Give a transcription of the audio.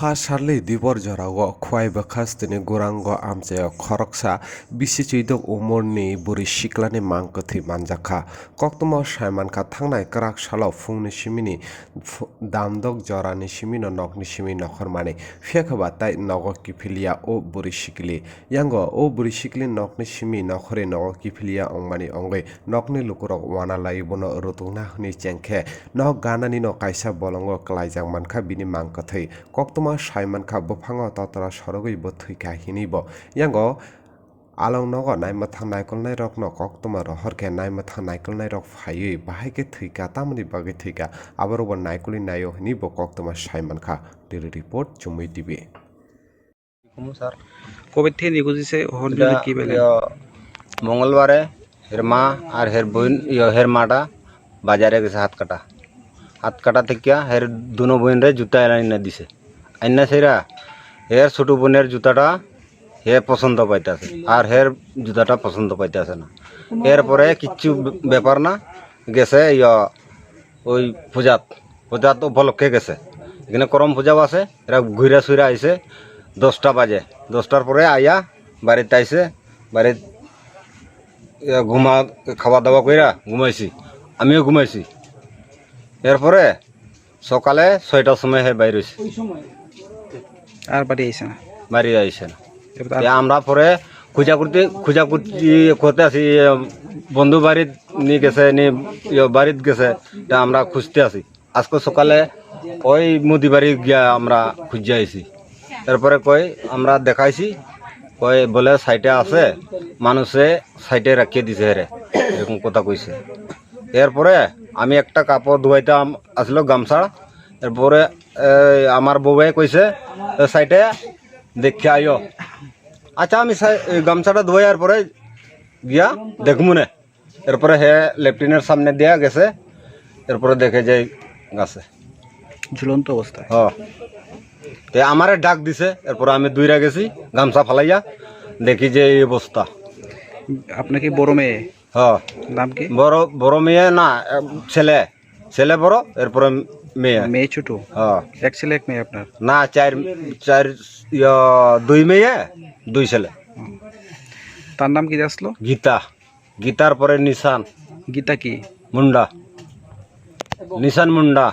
Sarli dibor jorago Khowai bakhastini Gorango Amchaio Khoroksa Bisi Chidok Omar ni buri Sikili Mangkwthwi manjakha koktoma saimankha thangnai kwrak salo phungni simini damdok jorani simino nokni simi nokhormani phekaba tai nogo kiphilia o buri Sikili yango o buri Sikili nokni simi nokhore nogo kiphilia ongmani ongoi nokni lukurok wanalai bono rutungna hni chengkhe nok ganani no kaisa bolongo klaijak mankha bini Mangkwthwi koktoma saimankha buphango totora sorogoi bo thwika hinibo yango alongnogo naimmathang naikolnai rokno koktoma rohorkhe naimmathang naikolnai rok phaiwi bahaike thwika tamoni bagwi thwika aborobo naikoli naio hinibo koktoma saimankha daily report chumui tv sir কবে থেকে নিখোঁজ হয়েছে হলুদ কি বেলা মঙ্গলবারে হের মা আর হের বোন হের মাটা বাজারে গেছে হাত কাটা থেকে হের দুনো বোনরে জুতা এনে দিছে আইনা সেরা হের ছোট বোনের জুতাটা হে পছন্দ পাইতেছে আর হের জুতাটা পছন্দ পাইতেছে না এরপরে কিচ্ছু ব্যাপার না গেছে ওই পূজাত উপলক্ষে গেছে এখানে করম পূজাও আছে এরা ঘুরা সুইরা আইছে 10টা বাজে 10টার পরে আইয়া বাড়িতে আইসে বাড়িতে খাওয়া দাওয়া কইরা ঘুমাইছি আমিও ঘুমাইছি এরপরে সকালে 6টার সময় হে বাইর হইছে আর বাড়ি আইছে না বাড়ি আইছে না আমরা পরে খুঁজাখুঁজি করতে আছি বন্ধু বাড়িত নিয়ে গেছে বাড়িত গেছে আমরা খুঁজতে আছি আজকে সকালে ওই মুদি বাড়ি গিয়া আমরা খুঁজে আইছি তারপরে কই আমরা দেখাইছি কই বলে সাইটে আছে মানুষে সাইটে রাখিয়ে দিছে হেরে এরকম কথা কইছে এরপরে আমি একটা কাপড় ধুয়াইতে আসলো গামছা এরপরে আমার বউয়ে কইছে সাইটে দেখে আইও আচ্ছা আমি গামছাটা ধোয়ার পরে গিয়া দেখমু না এরপরে হে লেফটিনের সামনে দিয়া গেছে এরপরে দেখে যে গাছে ঝুলন্ত অবস্থায় আমারে ডাক দিছে এরপরে আমি দূরে গেছি গামছা ফালাইয়া দেখি যে এই অবস্থা আপনাকে বড় মেয়ে নাম কি বড় মেয়ে না ছেলে বড় এরপরে মেয়ে ছোট এক ছেলে এক মেয়ে আপনার না চার 2 মেয়ে 2 ছেলে তার নাম কি আসলো গীতার পরে নিশান গীতা কি নিশান মুন্ডা